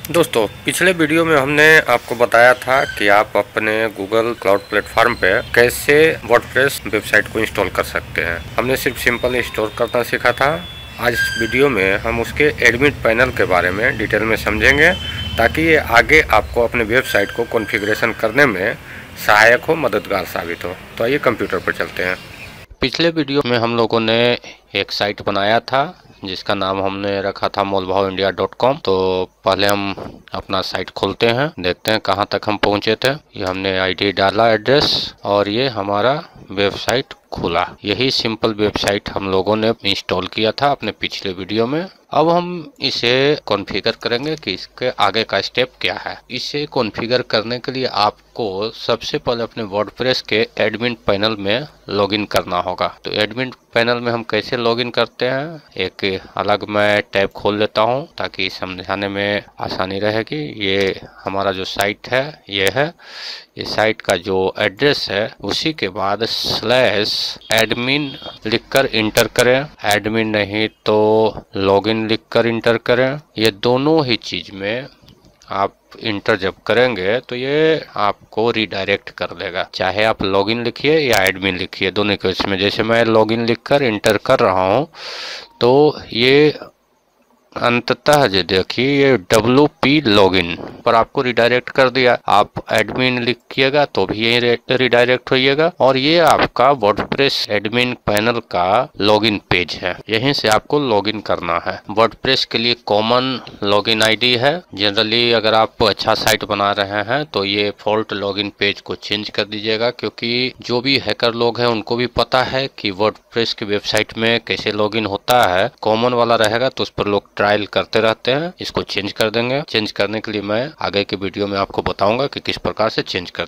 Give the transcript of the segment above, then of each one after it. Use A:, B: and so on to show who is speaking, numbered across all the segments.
A: दोस्तों, पिछले वीडियो में हमने आपको बताया था कि आप अपने गूगल क्लाउड प्लेटफॉर्म पे कैसे वर्डप्रेस वेबसाइट को इंस्टॉल कर सकते हैं। हमने सिर्फ सिंपल इंस्टॉल करना सीखा था। आज इस वीडियो में हम उसके एडमिन पैनल के बारे में डिटेल में समझेंगे, ताकि ये आगे आपको अपने वेबसाइट को कॉन्फ़िगरेशन करने में सहायक हो, मददगार साबित हो। तो आइए कंप्यूटर पर चलते हैं। पिछले वीडियो में हम लोगों ने एक साइट बनाया था जिसका नाम हमने रखा था molbhawindia.com। तो पहले हम अपना साइट खोलते हैं, देखते हैं कहाँ तक हम पहुँचे थे। ये हमने आईडी डाला, एड्रेस, और ये हमारा वेबसाइट खुला। यही सिंपल वेबसाइट हम लोगों ने इंस्टॉल किया था अपने पिछले वीडियो में। अब हम इसे कॉन्फ़िगर करेंगे कि इसके आगे का स्टेप क्या है। इसे कॉन्फ़िगर करने के लिए आपको सबसे पहले अपने वर्डप्रेस के एडमिन पैनल में लॉगिन करना होगा। तो एडमिन पैनल में हम कैसे लॉगिन करते हैं, एक अलग मैं टैब खोल लेता हूं ताकि समझाने में आसानी रहेगी। ये हमारा जो साइट है ये है। ये साइट का जो एड्रेस है उसी के बाद /admin लिखकर इंटर करें। एडमिन नहीं तो लॉगिन लिखकर इंटर करें। ये दोनों ही चीज में आप इंटर जब करेंगे तो ये आपको रिडायरेक्ट कर देगा। चाहे आप लॉगिन लिखिए या एडमिन लिखिए, दोनों के इसमें। जैसे मैं लॉगिन लिखकर इंटर कर रहा हूँ तो ये अंततः जो देखिए ये WP लॉगिन पर आपको रिडायरेक्ट कर दिया। आप एडमिन लिखिएगा तो भी यही रिडायरेक्ट होइएगा। और ये आपका वर्डप्रेस एडमिन पैनल का लॉगिन पेज है, यहीं से आपको लॉगिन करना है। वर्डप्रेस के लिए कॉमन लॉगिन आईडी है। जनरली अगर आप अच्छा साइट बना रहे हैं तो ये फॉल्ट लॉगिन पेज को चेंज कर दीजिएगा, क्योंकि जो भी हैकर लोग हैं उनको भी पता है कि वर्डप्रेस की वेबसाइट में कैसे लॉगिन होता है। कॉमन वाला रहेगा तो उस पर लोग ट्रायल करते रहते हैं। इसको चेंज कर देंगे। चेंज करने के लिए मैं आगे के वीडियो में आपको बताऊंगा कि किस प्रकार से चेंज करते।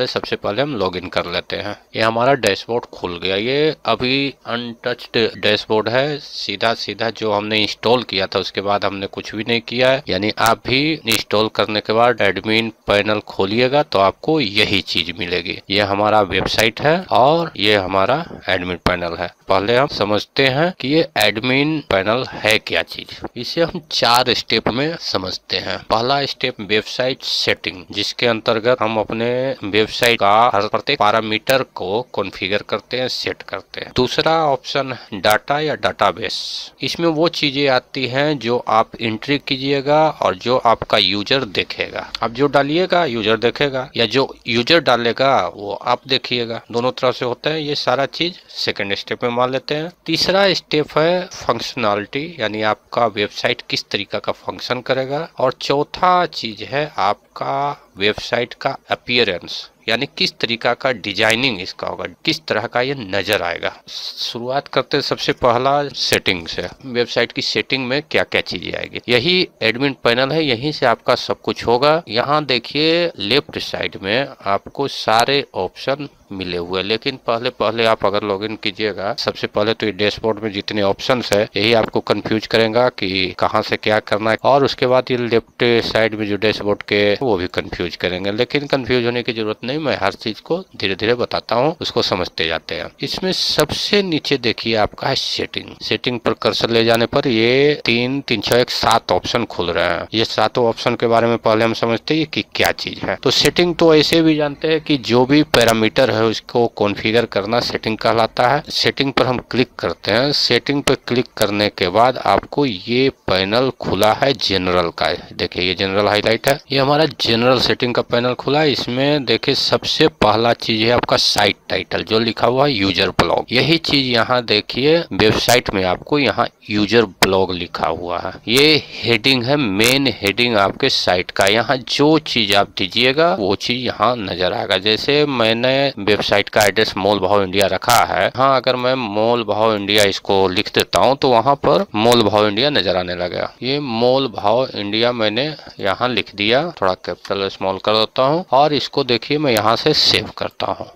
A: सबसे पहले हम लॉगिन कर लेते हैं। ये हमारा डैशबोर्ड खुल गया। ये अभी अनटच्ड डैशबोर्ड है। सीधा जो हमने इंस्टॉल किया था उसके बाद हमने कुछ भी नहीं किया है। यानी आप भी इंस्टॉल करने के बाद एडमिन पैनल खोलिएगा तो आपको यही चीज मिलेगी। ये हमारा वेबसाइट है और ये हमारा एडमिन पैनल है। पहले हम समझते हैं कि ये एडमिन पैनल है क्या चीज। इसे हम 4 स्टेप में समझते हैं। पहला स्टेप वेबसाइट सेटिंग, जिसके अंतर्गत हम अपने वेबसाइट का हर प्रत्येक पैरामीटर को कॉन्फ़िगर करते हैं, सेट करते हैं। दूसरा ऑप्शन डाटा या डाटाबेस। इसमें वो चीजें आती हैं जो आप एंट्री कीजिएगा और जो आपका यूजर देखेगा। आप जो डालिएगा यूजर देखेगा, या जो यूजर डालेगा वो आप देखिएगा। दोनों तरफ से होता है। ये सारा चीज सेकेंड स्टेप में मान लेते हैं। तीसरा स्टेप है फंक्शनलिटी, यानी आपका वेबसाइट किस तरीका का फंक्शन करेगा। और चौथा चीज है आपका वेबसाइट का अपीयरेंस, यानी किस तरीका का डिजाइनिंग इसका होगा, किस तरह का ये नजर आएगा। शुरुआत करते हैं सबसे पहला सेटिंग से। वेबसाइट की सेटिंग में क्या क्या चीजें आएगी, यही एडमिन पैनल है, यहीं से आपका सब कुछ होगा। यहाँ देखिए लेफ्ट साइड में आपको सारे ऑप्शन मिले हुए, लेकिन पहले आप अगर लॉगिन कीजिएगा, सबसे पहले तो ये डैशबोर्ड में जितने ऑप्शंस है यही आपको कंफ्यूज करेगा कि कहाँ से क्या करना है। और उसके बाद ये लेफ्ट साइड में जो डैशबोर्ड के वो भी कंफ्यूज करेंगे, लेकिन कंफ्यूज होने की जरूरत नहीं। मैं हर चीज को धीरे धीरे बताता हूँ, उसको समझते जाते हैं। इसमें सबसे नीचे देखिए आपका है सेटिंग। सेटिंग पर कर्सर ले जाने पर ये 3 3 6 1 7 ऑप्शन खुल रहे हैं। ये 7 ऑप्शन के बारे में पहले हम समझते हैं कि क्या चीज है। तो सेटिंग तो ऐसे भी जानते हैं कि जो भी पैरामीटर है उसको कॉन्फ़िगर करना सेटिंग कहलाता है। सेटिंग पर हम क्लिक करते हैं। सेटिंग पर क्लिक करने के बाद आपको ये पैनल खुला है जनरल का। देखिए ये जनरल हाईलाइट है। ये हमारा जनरल सेटिंग का पैनल खुला है। इसमें देखिए सबसे पहला चीज है आपका साइट टाइटल, जो लिखा हुआ है यूजर ब्लॉग। यही चीज यहाँ देखिए वेबसाइट में आपको यहाँ यूजर ब्लॉग लिखा हुआ है। ये हेडिंग है, मेन हेडिंग आपके साइट का। यहाँ जो चीज आप दीजिएगा वो चीज यहाँ नजर आएगा। जैसे मैंने वेबसाइट का एड्रेस मोल भाव इंडिया रखा है, हाँ अगर मैं मोल भाव इंडिया इसको लिख देता हूँ तो वहाँ पर मोल भाव इंडिया नजर आने लगेगा। ये मोल भाव इंडिया मैंने यहाँ लिख दिया। थोड़ा कैपिटल स्मॉल कर देता हूँ और इसको देखिए मैं यहाँ से सेव करता हूँ।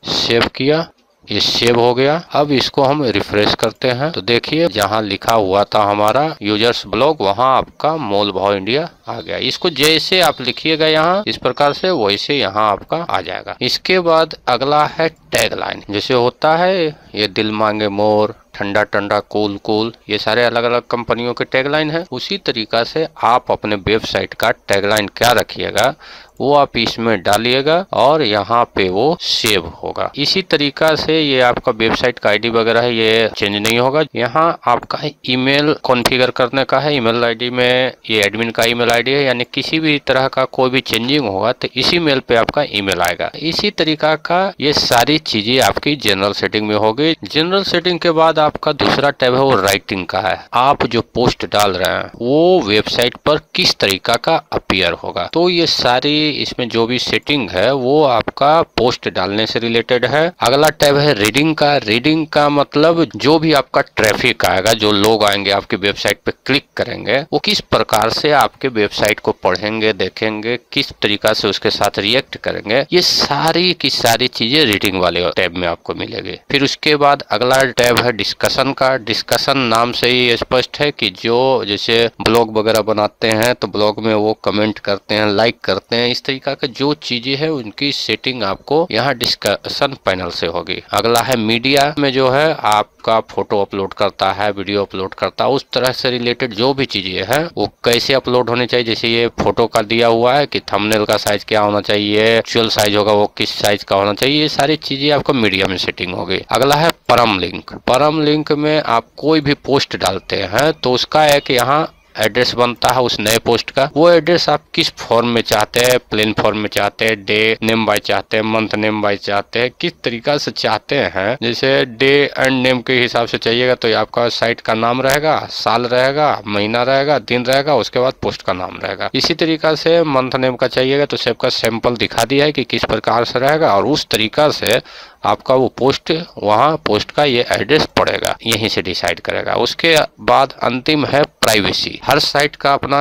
A: सेव किया, ये सेव हो गया। अब इसको हम रिफ्रेश करते हैं तो देखिए जहाँ लिखा हुआ था हमारा यूजर्स ब्लॉग, वहाँ आपका मोल भाव इंडिया आ गया। इसको जैसे आप लिखिएगा यहाँ इस प्रकार से, वैसे यहाँ आपका आ जाएगा। इसके बाद अगला है टैगलाइन। जैसे होता है ये दिल मांगे मोर, ठंडा ठंडा, कूल कूल, ये सारे अलग अलग कंपनियों के टैगलाइन है। उसी तरीका से आप अपने वेबसाइट का टैगलाइन क्या रखिएगा वो आप इसमें डालिएगा और यहाँ पे वो सेव होगा। इसी तरीका से ये आपका वेबसाइट का आईडी वगैरह है ये चेंज नहीं होगा। यहाँ आपका ईमेल कॉन्फ़िगर करने का है। ईमेल आईडी में ये एडमिन का ईमेल आईडी है, यानी किसी भी तरह का कोई भी चेंजिंग होगा तो इसी मेल पे आपका ईमेल आएगा। इसी तरीका का ये सारी चीजें आपकी जनरल सेटिंग में होगी। जनरल सेटिंग के बाद आपका दूसरा टैब है वो राइटिंग का है। आप जो पोस्ट डाल रहे हैं वो वेबसाइट पर किस तरीका का अपीयर होगा, तो ये सारी इसमें जो भी सेटिंग है वो आपका पोस्ट डालने से रिलेटेड है। अगला टैब है रीडिंग का। रीडिंग का मतलब जो भी आपका ट्रैफिक आएगा, जो लोग आएंगे आपके वेबसाइट पे क्लिक करेंगे, वो किस प्रकार से आपके वेबसाइट को पढ़ेंगे, देखेंगे, किस तरीका से उसके साथ रिएक्ट करेंगे, ये सारी की सारी चीजें रीडिंग वाले टैब में आपको मिलेगी। फिर उसके बाद अगला टैब है डिस्कशन का। डिस्कशन नाम से ही स्पष्ट है कि जो जैसे ब्लॉग वगैरह बनाते हैं तो ब्लॉग में वो कमेंट करते हैं, लाइक करते हैं, इस तरीका का जो चीजें है उनकी सेटिंग आपको यहाँ डिस्कशन पैनल से होगी। अगला है मीडिया में, जो है आपका फोटो अपलोड करता है, वीडियो अपलोड करता है, उस तरह से रिलेटेड जो भी चीजें है वो कैसे अपलोड होनी चाहिए। जैसे ये फोटो का दिया हुआ है कि थंबनेल का साइज क्या होना चाहिए, एक्चुअल साइज होगा वो किस साइज का होना चाहिए, ये सारी चीजें आपको मीडिया में सेटिंग होगी। अगला है परम लिंक। परम लिंक में आप कोई भी पोस्ट डालते हैं तो उसका एक यहाँ एड्रेस बनता है उस नए पोस्ट का। वो एड्रेस आप किस फॉर्म में चाहते हैं, प्लेन फॉर्म में चाहते हैं, डे नेम बाय चाहते हैं, मंथ नेम बाय चाहते हैं, किस तरीका से चाहते हैं। जैसे डे एंड नेम के हिसाब से चाहिएगा तो ये आपका साइट का नाम रहेगा, साल रहेगा, महीना रहेगा, दिन रहेगा, उसके बाद पोस्ट का नाम रहेगा। इसी तरीका से मंथ नेम का चाहिएगा तो सबका सैंपल दिखा दिया है कि किस प्रकार से रहेगा और उस तरीका से आपका वो पोस्ट, वहाँ पोस्ट का ये एड्रेस पड़ेगा, यहीं से डिसाइड करेगा। उसके बाद अंतिम है प्राइवेसी। हर साइट का अपना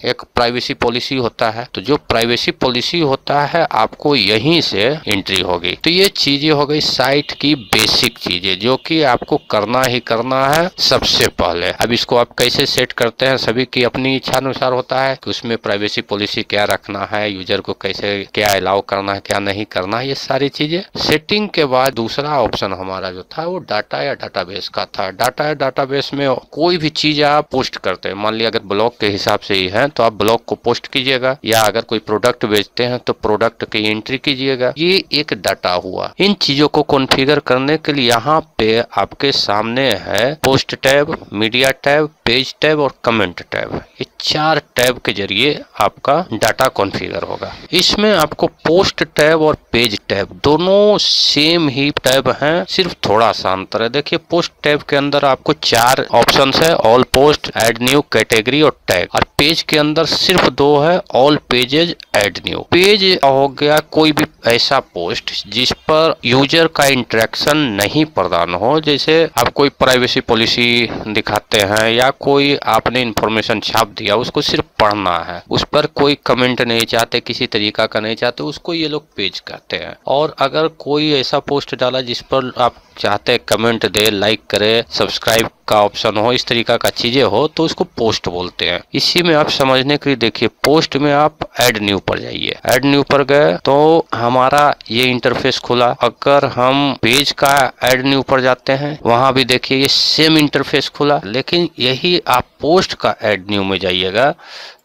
A: एक प्राइवेसी पॉलिसी होता है, तो जो प्राइवेसी पॉलिसी होता है आपको यहीं से एंट्री होगी। तो ये चीजें हो गई साइट की बेसिक चीजें जो कि आपको करना ही करना है सबसे पहले। अब इसको आप कैसे सेट करते हैं, सभी की अपनी इच्छा अनुसार होता है कि उसमें प्राइवेसी पॉलिसी क्या रखना है, यूजर को कैसे क्या अलाउ करना है, क्या नहीं करना है, ये सारी चीजें। सेटिंग के बाद दूसरा ऑप्शन हमारा जो था वो डाटा या डाटाबेस का था। डाटा या डाटाबेस में कोई भी चीज आप पोस्ट करते हैं, मान लिया अगर ब्लॉग के हिसाब से ही है तो आप ब्लॉग को पोस्ट कीजिएगा, या अगर कोई प्रोडक्ट बेचते हैं तो प्रोडक्ट की एंट्री कीजिएगा। ये एक डाटा हुआ। इन चीजों को कॉन्फ़िगर करने के लिए यहाँ पे आपके सामने है post tab, media tab, page tab और कमेंट टैब। ये 4 टैब के जरिए आपका डाटा कॉन्फ़िगर होगा। इसमें आपको पोस्ट टैब और पेज टैब दोनों सेम ही टैब हैं, सिर्फ थोड़ा सा अंतर है। देखिए पोस्ट टैब के अंदर आपको 4 ऑप्शंस है, all post, add new, category और टैग। और पेज के अंदर सिर्फ 2 है, all pages, add new. Page हो गया कोई भी ऐसा पोस्ट जिस पर यूजर का इंटरेक्शन नहीं प्रदान हो। जैसे आप कोई प्राइवेसी पॉलिसी दिखाते हैं या कोई आपने इंफॉर्मेशन छाप दिया, उसको सिर्फ पढ़ना है, उस पर कोई कमेंट नहीं चाहते, किसी तरीका का नहीं चाहते, उसको ये लोग पेज कहते हैं। और अगर कोई ऐसा पोस्ट डाला जिस पर आप चाहते हैं कमेंट दे, लाइक करे, सब्सक्राइब का ऑप्शन हो, इस तरीका का चीजें हो, तो उसको पोस्ट बोलते हैं। इसी में आप समझने के लिए देखिए पोस्ट में आप ऐड न्यू पर जाइए। ऐड न्यू पर गए तो हमारा ये इंटरफेस खुला। अगर हम पेज का ऐड न्यू पर जाते हैं वहां भी देखिए ये सेम इंटरफेस खुला, लेकिन यही आप पोस्ट का ऐड न्यू में जाइएगा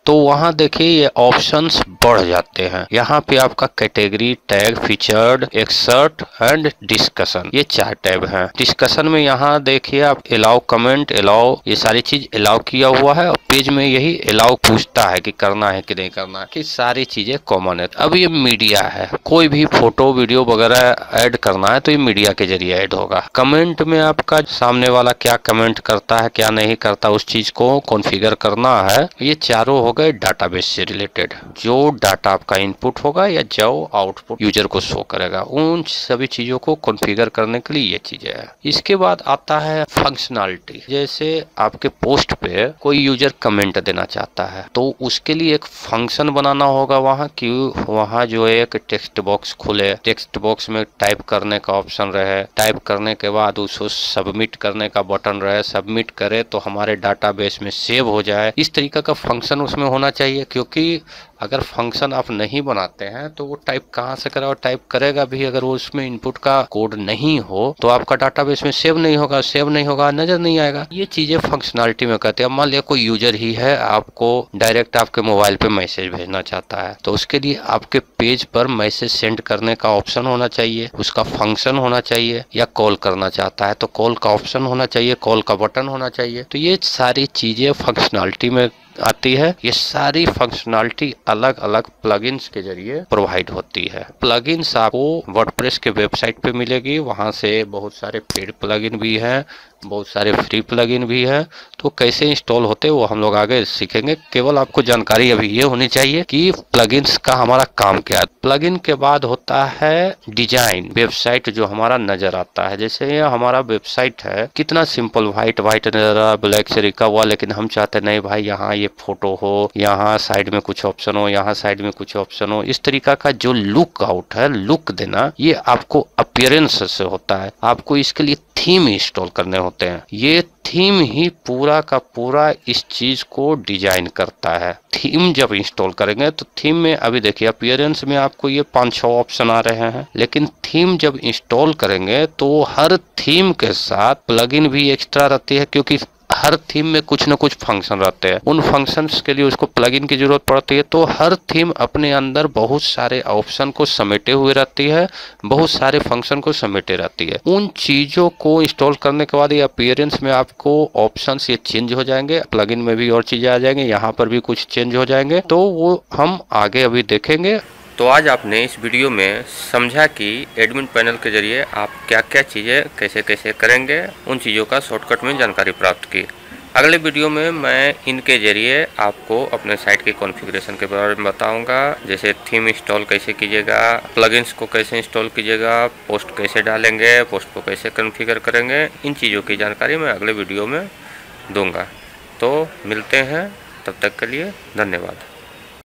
A: तो वहां देखिए ये ऑप्शंस बढ़ जाते हैं। यहाँ पे आपका category, tag, featured, exert and discussion, ये 4 टैब हैं। डिस्कशन में यहाँ देखिए आप अलाउ कमेंट, अलाउ, ये सारी चीज अलाउ किया हुआ है। और पेज में यही अलाउ पूछता है कि करना है कि नहीं करना है, कि सारी चीजें कॉमन है। अब ये मीडिया है, कोई भी फोटो वीडियो वगैरह ऐड करना है तो ये मीडिया के जरिए ऐड होगा। कमेंट में आपका सामने वाला क्या कमेंट करता है, क्या नहीं करता, उस चीज को कॉन्फ़िगर करना है। ये चारों हो गए डाटाबेस से रिलेटेड, जो डाटा आपका इनपुट होगा या जो आउटपुट यूजर को शो करेगा, उन सभी चीजों को कॉन्फ़िगर करने के लिए ये चीजें है। इसके बाद आता है फंक्शनलिटी। जैसे आपके पोस्ट पे कोई यूजर कमेंट देना चाहता है तो उसके लिए एक फंक्शन बनाना होगा वहाँ, कि वहाँ जो है एक टेक्स्ट बॉक्स खुले, टेक्स्ट बॉक्स में टाइप करने का ऑप्शन रहे, टाइप करने के बाद उसको सबमिट करने का बटन रहे, सबमिट करे तो हमारे डाटाबेस में सेव हो जाए। इस तरीका का फंक्शन उसमें में होना चाहिए, क्योंकि अगर फंक्शन आप नहीं बनाते हैं तो वो टाइप कहाँ से करेगा, और टाइप करेगा भी अगर वो उसमें इनपुट का कोड नहीं हो तो आपका डाटाबेस में सेव नहीं होगा, नजर नहीं आएगा। ये चीजें फंक्शनलिटी में कहते हैं। अब मान लिया कोई यूजर ही है, आपको डायरेक्ट आपके मोबाइल पे मैसेज भेजना चाहता है, तो उसके लिए आपके पेज पर मैसेज सेंड करने का ऑप्शन होना चाहिए, उसका फंक्शन होना चाहिए, या कॉल करना चाहता है तो कॉल का ऑप्शन होना चाहिए, कॉल का बटन होना चाहिए। तो ये सारी चीजें फंक्शनलिटी में आती है। ये सारी फंक्शनलिटी अलग अलग प्लगइन्स के जरिए प्रोवाइड होती है। प्लगइन्स आपको वर्डप्रेस के वेबसाइट पे मिलेगी, वहां से बहुत सारे पेड प्लगइन भी हैं, बहुत सारे फ्री प्लगइन भी है। तो कैसे इंस्टॉल होते हैं वो हम लोग आगे सीखेंगे। केवल आपको जानकारी अभी ये होनी चाहिए कि प्लगइन्स का हमारा काम क्या है। प्लगइन के बाद होता है डिजाइन, वेबसाइट जो हमारा नजर आता है। जैसे ये हमारा वेबसाइट है, कितना सिंपल व्हाइट नजर आ रहा, ब्लैक से लिखा हुआ, लेकिन हम चाहते नहीं भाई यहाँ ये फोटो हो, यहाँ साइड में कुछ ऑप्शन हो, यहाँ साइड में कुछ ऑप्शन हो। इस तरीका का जो लुक आउट है, लुक देना, ये आपको अपीयरेंस से होता है। आपको इसके लिए थीम इंस्टॉल करने होते हैं। ये थीम ही पूरा का पूरा इस चीज को डिजाइन करता है। थीम जब इंस्टॉल करेंगे तो थीम में अभी देखिए अपीयरेंस में आपको ये 5-6 ऑप्शन आ रहे हैं, लेकिन थीम जब इंस्टॉल करेंगे तो हर थीम के साथ प्लगइन भी एक्स्ट्रा रहती है, क्योंकि हर थीम में कुछ न कुछ फंक्शन रहते हैं। उन फंक्शंस के लिए उसको प्लगइन की जरूरत पड़ती है। तो हर थीम अपने अंदर बहुत सारे ऑप्शन को समेटे हुए रहती है, बहुत सारे फंक्शन को समेटे रहती है। उन चीजों को इंस्टॉल करने के बाद ये अपीयरेंस में आपको ऑप्शंस ये चेंज हो जाएंगे, प्लगइन में भी और चीजें आ जाएंगे, यहाँ पर भी कुछ चेंज हो जाएंगे। तो वो हम आगे अभी देखेंगे। तो आज आपने इस वीडियो में समझा कि एडमिन पैनल के जरिए आप क्या क्या चीज़ें कैसे कैसे करेंगे, उन चीज़ों का शॉर्टकट में जानकारी प्राप्त की। अगले वीडियो में मैं इनके जरिए आपको अपने साइट की कॉन्फ़िगरेशन के बारे में बताऊंगा, जैसे थीम इंस्टॉल कैसे कीजिएगा, प्लगइन्स को कैसे इंस्टॉल कीजिएगा, पोस्ट कैसे डालेंगे, पोस्ट को कैसे कॉन्फ़िगर करेंगे। इन चीज़ों की जानकारी मैं अगले वीडियो में दूँगा। तो मिलते हैं, तब तक के लिए धन्यवाद।